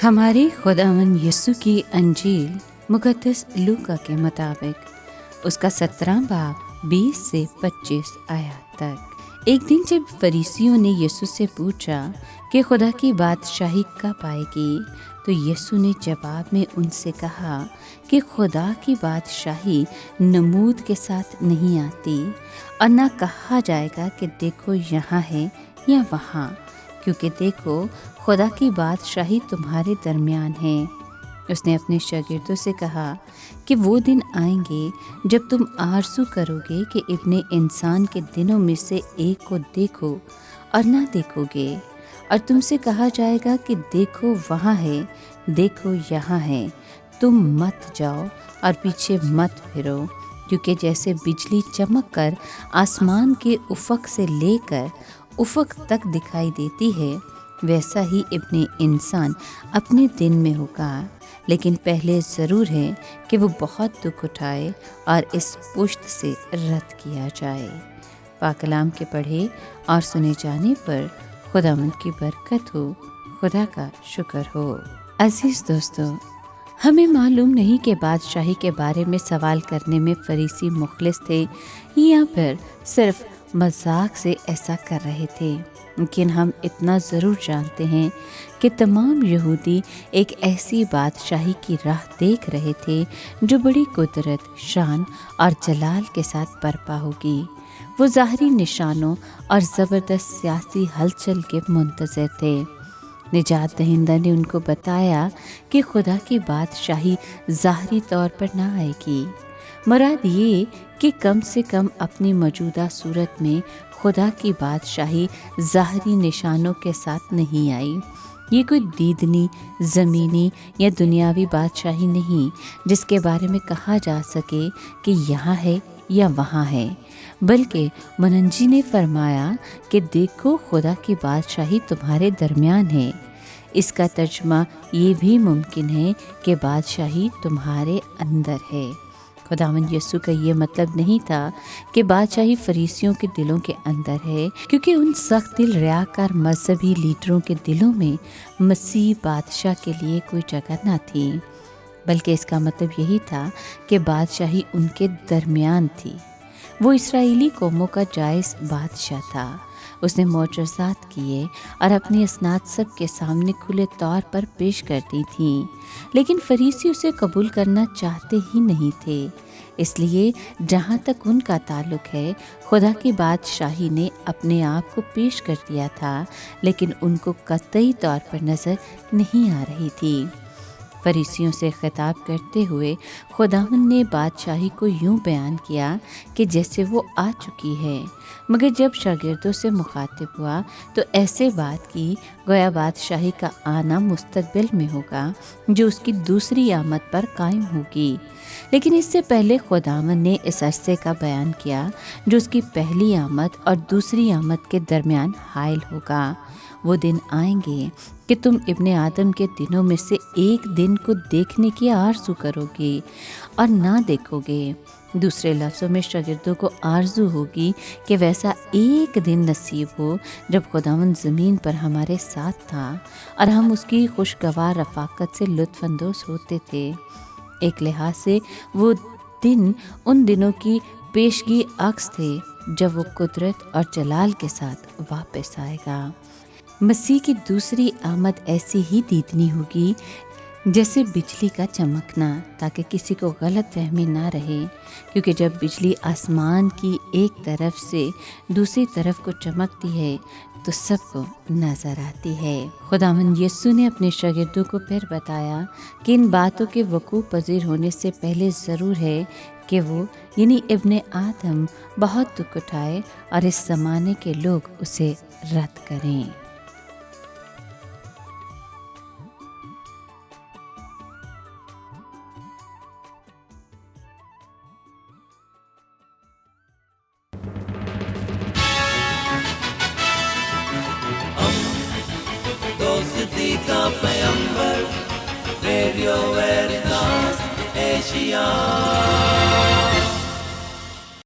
हमारे खुदावन यीशु की अंजील मुक़द्दस लूका के मुताबिक उसका 17 बाब 20 से 25 आयत तक। एक दिन जब फरीसियों ने यीशु से पूछा कि खुदा की बादशाही कब आएगी, तो यीशु ने जवाब में उनसे कहा कि खुदा की बादशाही नमूद के साथ नहीं आती और ना कहा जाएगा कि देखो यहाँ है या वहाँ, क्योंकि देखो खुदा की बादशाही तुम्हारे दरमियान है। उसने अपने शागिर्दों से कहा कि वो दिन आएंगे जब तुम आरज़ू करोगे कि इब्ने इंसान के दिनों में से एक को देखो और ना देखोगे, और तुमसे कहा जाएगा कि देखो वहाँ है, देखो यहाँ है, तुम मत जाओ और पीछे मत फिरो। क्योंकि जैसे बिजली चमक कर आसमान के उफ़क़ से लेकर उफ़क़ तक दिखाई देती है, वैसा ही इब्ने इंसान अपने दिन में होगा। लेकिन पहले ज़रूर है कि वो बहुत दुख उठाए और इस पुश्त से रद्द किया जाए। पाक कलाम के पढ़े और सुने जाने पर खुदावंद की बरकत हो, खुदा का शुक्र हो। अजीज़ दोस्तों, हमें मालूम नहीं कि बादशाही के बारे में सवाल करने में फरीसी मुखलिस थे या फिर सिर्फ मजाक से ऐसा कर रहे थे, लेकिन हम इतना ज़रूर जानते हैं कि तमाम यहूदी एक ऐसी बादशाही की राह देख रहे थे जो बड़ी कुदरत, शान और जलाल के साथ बर्पा होगी। वो ज़ाहरी निशानों और ज़बरदस्त सियासी हलचल के मुंतज़र थे। निजात दहिंदा ने उनको बताया कि खुदा की बादशाही ज़ाहरी तौर पर ना आएगी। मुराद ये कि कम से कम अपनी मौजूदा सूरत में खुदा की बादशाही ज़ाहरी निशानों के साथ नहीं आई। ये कोई दीदनी, ज़मीनी या दुनियावी बादशाही नहीं जिसके बारे में कहा जा सके कि यहाँ है या वहाँ है, बल्कि मुनज्जी ने फरमाया कि देखो खुदा की बादशाही तुम्हारे दरमियान है। इसका तर्जुमा ये भी मुमकिन है कि बादशाही तुम्हारे अंदर है। खुदावंद यीशु का ये मतलब नहीं था कि बादशाही फरीसियों के दिलों के अंदर है, क्योंकि उन सख्त दिल रियाकार मजहबी लीडरों के दिलों में मसीह बादशाह के लिए कोई जगह न थी, बल्कि इसका मतलब यही था कि बादशाही उनके दरमियान थी। वो इस्राएली कौमों का जायज़ बादशाह था। उसने मोजज़ात किए और अपनी असनाद सब के सामने खुले तौर पर पेश कर दी थी, लेकिन फरीसी उसे कबूल करना चाहते ही नहीं थे। इसलिए जहाँ तक उनका ताल्लुक़ है, खुदा की बादशाही ने अपने आप को पेश कर दिया था, लेकिन उनको कतई तौर पर नज़र नहीं आ रही थी। फरीसियों से खिताब करते हुए खुदावंद ने बादशाही को यूं बयान किया कि जैसे वो आ चुकी है, मगर जब शागिर्दों से मुखातिब हुआ तो ऐसे बात की गोया बादशाही का आना मुस्तकबिल में होगा जो उसकी दूसरी आमद पर कायम होगी। लेकिन इससे पहले खुदावंद ने इस अरसे का बयान किया जो उसकी पहली आमद और दूसरी आमद के दरमियान हायल होगा। वो दिन आएंगे कि तुम इब्ने आदम के दिनों में से एक दिन को देखने की आरज़ू करोगे और ना देखोगे। दूसरे लफ्ज़ों में शागिर्दों को आरज़ू होगी कि वैसा एक दिन नसीब हो जब खुदावंद ज़मीन पर हमारे साथ था और हम उसकी खुशगवार रफ़ाकत से लुत्फ़अंदोज़ होते थे। एक लिहाज से वो दिन उन दिनों की पेशगी अक्स थे जब वो कुदरत और जलाल के साथ वापस आएगा। मसीह की दूसरी आमद ऐसी ही दीदनी होगी जैसे बिजली का चमकना, ताकि किसी को गलत फहमी ना रहे, क्योंकि जब बिजली आसमान की एक तरफ से दूसरी तरफ को चमकती है तो सबको नज़र आती है। खुदावंद यीशु ने अपने शागिर्दों को फिर बताया कि इन बातों के वकूअ पज़ीर होने से पहले ज़रूर है कि वो यानी इब्ने आदम बहुत दुख उठाए और इस ज़माने के लोग उसे रद्द करें। दोस्ती का पैगंबर, रेडियो वेरितास एशिया।